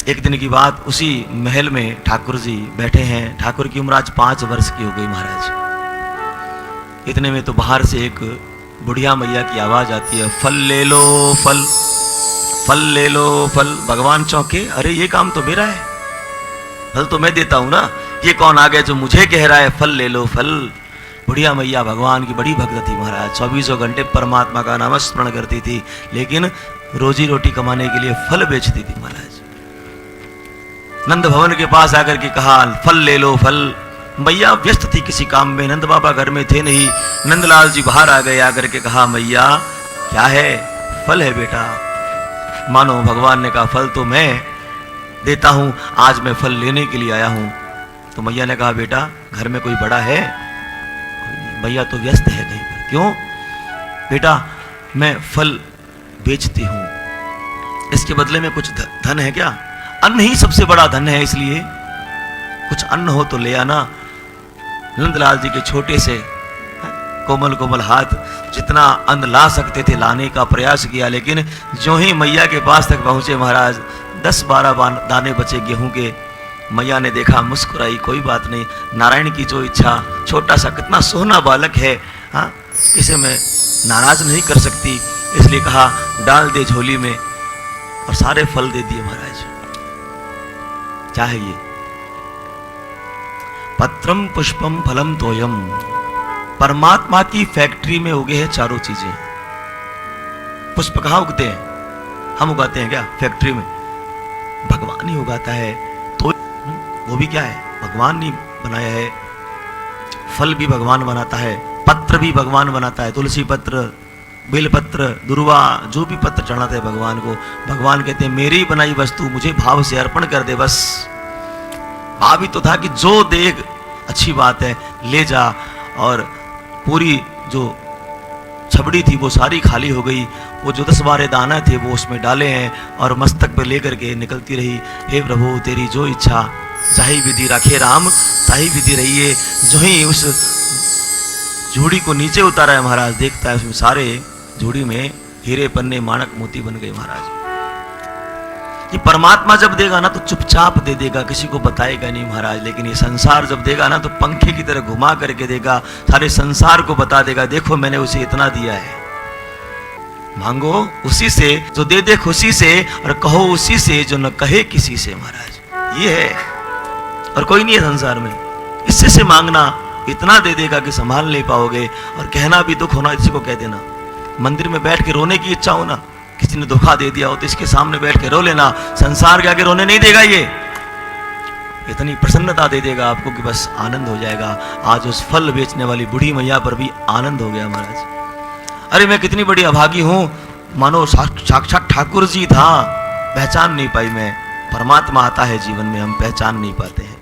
एक दिन की बात, उसी महल में ठाकुर जी बैठे हैं। ठाकुर की उम्र आज 5 वर्ष की हो गई महाराज। इतने में तो बाहर से एक बुढ़िया मैया की आवाज आती है, फल ले लो फल, फल ले लो फल। भगवान चौंके, अरे ये काम तो मेरा है, फल तो मैं देता हूं ना, ये कौन आ गया जो मुझे कह रहा है फल ले लो फल। बुढ़िया मैया भगवान की बड़ी भक्त थी महाराज, 24 घंटे परमात्मा का नाम स्मरण करती थी, लेकिन रोजी रोटी कमाने के लिए फल बेचती थी महाराज। नंद भवन के पास आकर के कहा, फल ले लो फल। मैया व्यस्त थी किसी काम में, नंद बाबा घर में थे नहीं। नंदलाल जी बाहर आ गए, आकर के कहा, मैया क्या है? फल है बेटा। मानो भगवान ने कहा, फल तो मैं देता हूं, आज मैं फल लेने के लिए आया हूं। तो मैया ने कहा, बेटा घर में कोई बड़ा है? भैया तो व्यस्त है कहीं पर। क्यों? बेटा मैं फल बेचती हूं, इसके बदले में कुछ धन है क्या? अन्न ही सबसे बड़ा धन है, इसलिए कुछ अन्न हो तो ले आना। नंदलाल जी के छोटे से कोमल कोमल हाथ जितना अन्न ला सकते थे लाने का प्रयास किया, लेकिन जो ही मैया के पास तक पहुंचे महाराज, 10-12 दाने बचे गेहूं के। मैया ने देखा, मुस्कुराई, कोई बात नहीं, नारायण की जो इच्छा, छोटा सा कितना सोहना बालक है, हाँ इसे मैं नाराज नहीं कर सकती, इसलिए कहा डाल दे झोली में, और सारे फल दे दिए महाराज। क्या है ये? पत्रम पुष्पम फलम तोयम। परमात्मा की फैक्ट्री में उगे हैं चारों चीजें। पुष्प कहां उगते हैं? हम उगाते हैं क्या फैक्ट्री में? भगवान ही उगाता है। तो वो भी क्या है? भगवान ने बनाया है। फल भी भगवान बनाता है, पत्र भी भगवान बनाता है, तुलसी पत्र, बेलपत्र, दुर्वा, जो भी पत्र चढ़ाते हैं भगवान को, भगवान कहते हैं मेरी बनाई वस्तु मुझे भाव से अर्पण कर दे बस। भाव ही तो था कि जो देख अच्छी बात है ले जा, और पूरी जो छबड़ी थी वो सारी खाली हो गई। वो जो 10-12 दाना थे वो उसमें डाले हैं और मस्तक पर लेकर के निकलती रही, हे प्रभु तेरी जो इच्छा, जाही विधि राखे राम, ताही विधि रहिए। जो ही उस झूड़ी को नीचे उतारा है महाराज, देखता है उसमें सारे झूड़ी में हीरे पन्ने माणक मोती बन गए महाराज। ये परमात्मा जब देगा ना तो चुपचाप दे देगा, किसी को बताएगा नहीं महाराज, लेकिन ये संसार जब देगा ना तो पंखे की तरह घुमा करके देगा, सारे संसार को बता देगा, देखो मैंने उसे इतना दिया है। मांगो उसी से जो दे दे खुशी से, और कहो उसी से जो न कहे किसी से महाराज। ये है, और कोई नहीं है संसार में। इससे से मांगना, इतना दे देगा कि संभाल नहीं पाओगे। और कहना भी दुख होना, इसी को कह देना। मंदिर में बैठ के रोने की इच्छा हो ना, किसी ने धोखा दे दिया हो तो इसके सामने बैठ के रो लेना, संसार के आगे रोने नहीं देगा। ये इतनी प्रसन्नता दे देगा आपको कि बस आनंद हो जाएगा। आज उस फल बेचने वाली बूढ़ी मैया पर भी आनंद हो गया महाराज। अरे मैं कितनी बड़ी अभागी हूं, मानो साक्षात ठाकुर जी था, पहचान नहीं पाई मैं। परमात्मा आता है जीवन में, हम पहचान नहीं पाते हैं।